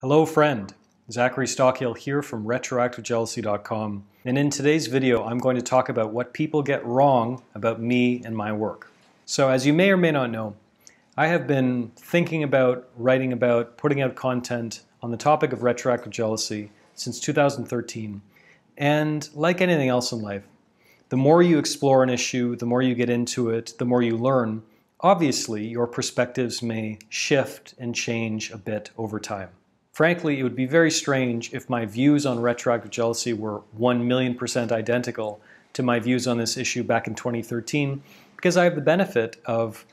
Hello friend, Zachary Stockill here from retroactivejealousy.com, and in today's video I'm going to talk about what people get wrong about me and my work. So as you may or may not know, I have been thinking about, writing about, putting out content on the topic of retroactive jealousy since 2013, and like anything else in life, the more you explore an issue, the more you get into it, the more you learn, obviously your perspectives may shift and change a bit over time. Frankly, it would be very strange if my views on retroactive jealousy were 1,000,000% identical to my views on this issue back in 2013, because I have the benefit of,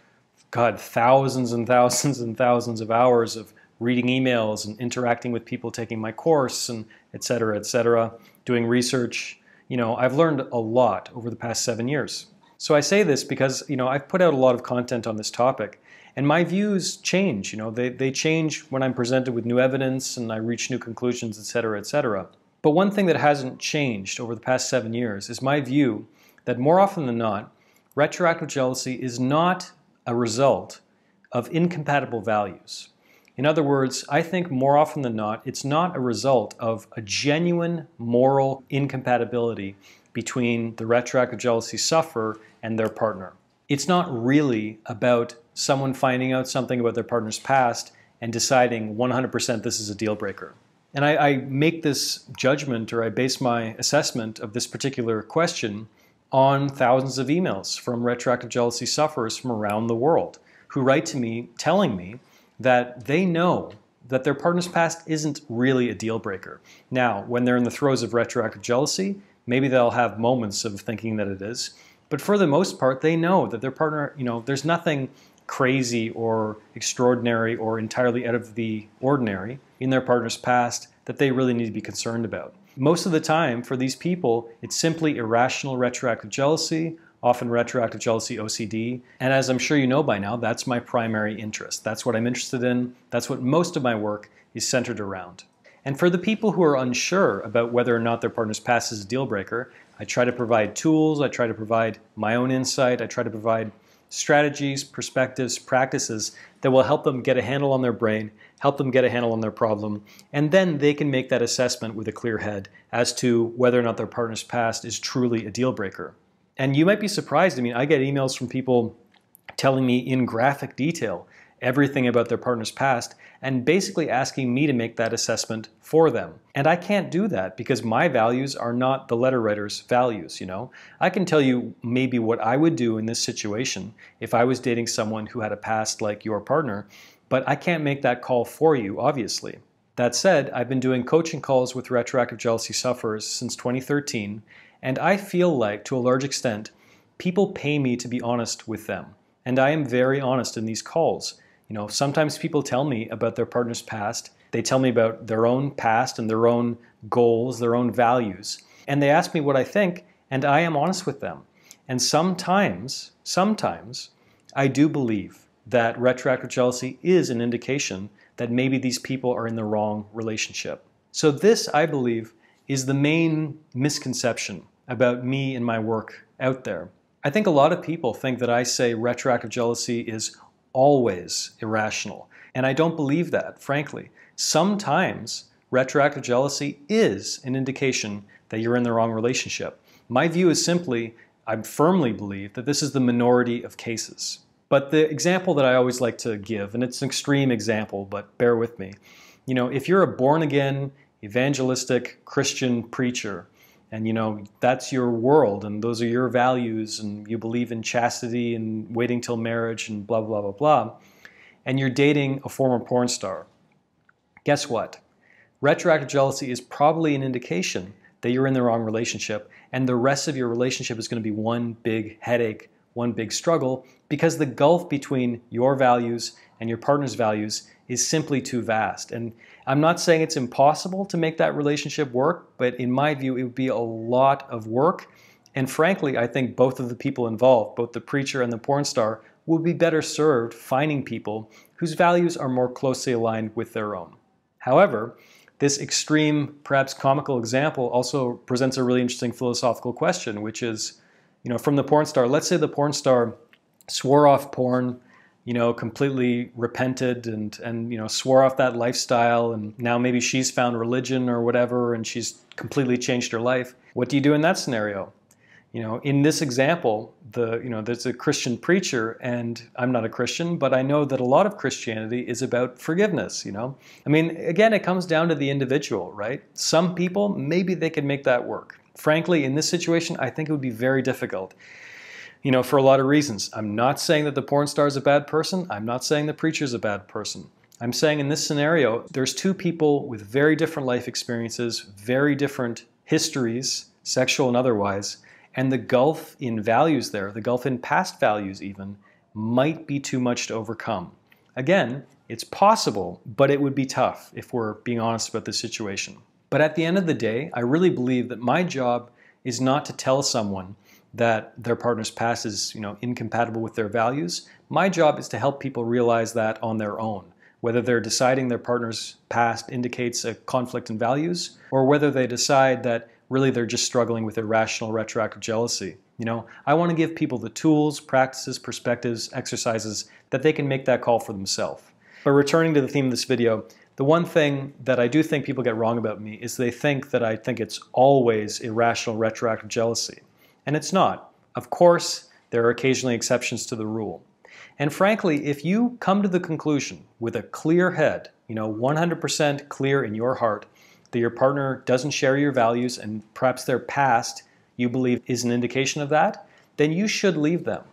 thousands and thousands and thousands of hours of reading emails and interacting with people taking my course and et cetera, doing research. I've learned a lot over the past 7 years. So I say this because, I've put out a lot of content on this topic, and my views change. They change when I'm presented with new evidence and I reach new conclusions, et cetera. But one thing that hasn't changed over the past 7 years is my view that more often than not, retroactive jealousy is not a result of incompatible values. In other words, I think more often than not, it's not a result of a genuine moral incompatibility between the retroactive jealousy sufferer and their partner. It's not really about someone finding out something about their partner's past and deciding 100% this is a deal breaker. And I make this judgment, or I base my assessment of this particular question on thousands of emails from retroactive jealousy sufferers from around the world who write to me telling me that they know that their partner's past isn't really a deal breaker. Now, when they're in the throes of retroactive jealousy, maybe they'll have moments of thinking that it is. But for the most part, they know that their partner, there's nothing crazy or extraordinary or entirely out of the ordinary in their partner's past that they really need to be concerned about. Most of the time, for these people, it's simply irrational retroactive jealousy, often retroactive jealousy OCD. And as I'm sure you know by now, that's my primary interest. That's what I'm interested in. That's what most of my work is centered around. And for the people who are unsure about whether or not their partner's past is a deal breaker, I try to provide tools, I try to provide my own insight, I try to provide strategies, perspectives, practices that will help them get a handle on their brain, help them get a handle on their problem, and then they can make that assessment with a clear head as to whether or not their partner's past is truly a deal breaker. And you might be surprised. I get emails from people telling me in graphic detail everything about their partner's past and basically asking me to make that assessment for them. And I can't do that because my values are not the letter writer's values, I can tell you maybe what I would do in this situation if I was dating someone who had a past like your partner, but I can't make that call for you, obviously. That said, I've been doing coaching calls with retroactive jealousy sufferers since 2013, and I feel like, to a large extent, people pay me to be honest with them. And I am very honest in these calls. Sometimes people tell me about their partner's past. They tell me about their own past and their own goals, their own values. And they ask me what I think, and I am honest with them. And sometimes, I do believe that retroactive jealousy is an indication that maybe these people are in the wrong relationship. So this, I believe, is the main misconception about me and my work out there. I think a lot of people think that I say retroactive jealousy is always irrational. And I don't believe that, frankly. Sometimes retroactive jealousy is an indication that you're in the wrong relationship. My view is simply, I firmly believe that this is the minority of cases. But the example that I always like to give, and it's an extreme example, but bear with me. If you're a born-again, evangelistic Christian preacher, and that's your world and those are your values and you believe in chastity and waiting till marriage and blah, blah, blah, blah, and you're dating a former porn star, guess what? Retroactive jealousy is probably an indication that you're in the wrong relationship, and the rest of your relationship is going to be one big headache, one big struggle, because the gulf between your values and your partner's values is simply too vast. And I'm not saying it's impossible to make that relationship work, but in my view, it would be a lot of work. And frankly, I think both of the people involved, both the preacher and the porn star, would be better served finding people whose values are more closely aligned with their own. However, this extreme, perhaps comical example also presents a really interesting philosophical question, which is, from the porn star, let's say the porn star swore off porn, completely repented and swore off that lifestyle, and now maybe she's found religion or whatever and she's completely changed her life. What do you do in that scenario? In this example, there's a Christian preacher, and I'm not a Christian, but I know that a lot of Christianity is about forgiveness, I mean, again, it comes down to the individual, right? Some people, maybe they could make that work. Frankly, in this situation, I think it would be very difficult. For a lot of reasons. I'm not saying that the porn star is a bad person. I'm not saying the preacher is a bad person. I'm saying in this scenario, there's two people with very different life experiences, very different histories, sexual and otherwise, and the gulf in values there, the gulf in past values even, might be too much to overcome. Again, it's possible, but it would be tough if we're being honest about the situation. But at the end of the day, I really believe that my job is not to tell someone that their partner's past is, incompatible with their values. My job is to help people realize that on their own, whether they're deciding their partner's past indicates a conflict in values, or whether they decide that really they're just struggling with irrational retroactive jealousy. I want to give people the tools, practices, perspectives, exercises that they can make that call for themselves. But returning to the theme of this video, the one thing that I do think people get wrong about me is they think that I think it's always irrational retroactive jealousy. And it's not. Of course, there are occasionally exceptions to the rule. And frankly, if you come to the conclusion with a clear head, 100% clear in your heart, that your partner doesn't share your values and perhaps their past you believe is an indication of that, then you should leave them.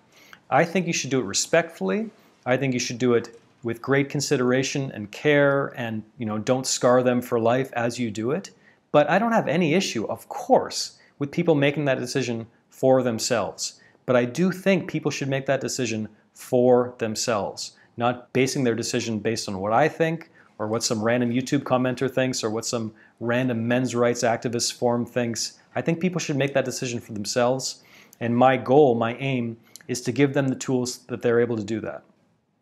I think you should do it respectfully. I think you should do it with great consideration and care, and don't scar them for life as you do it. But I don't have any issue, of course, with people making that decision for themselves. But I do think people should make that decision for themselves, not basing their decision based on what I think or what some random YouTube commenter thinks or what some random men's rights activist forum thinks. I think people should make that decision for themselves. And my goal, my aim, is to give them the tools that they're able to do that.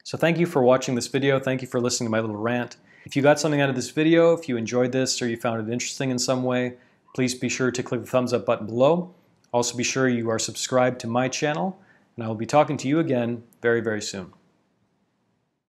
So thank you for watching this video. Thank you for listening to my little rant. If you got something out of this video, if you enjoyed this or you found it interesting in some way, please be sure to click the thumbs up button below. Also be sure you are subscribed to my channel, and I will be talking to you again very, very soon.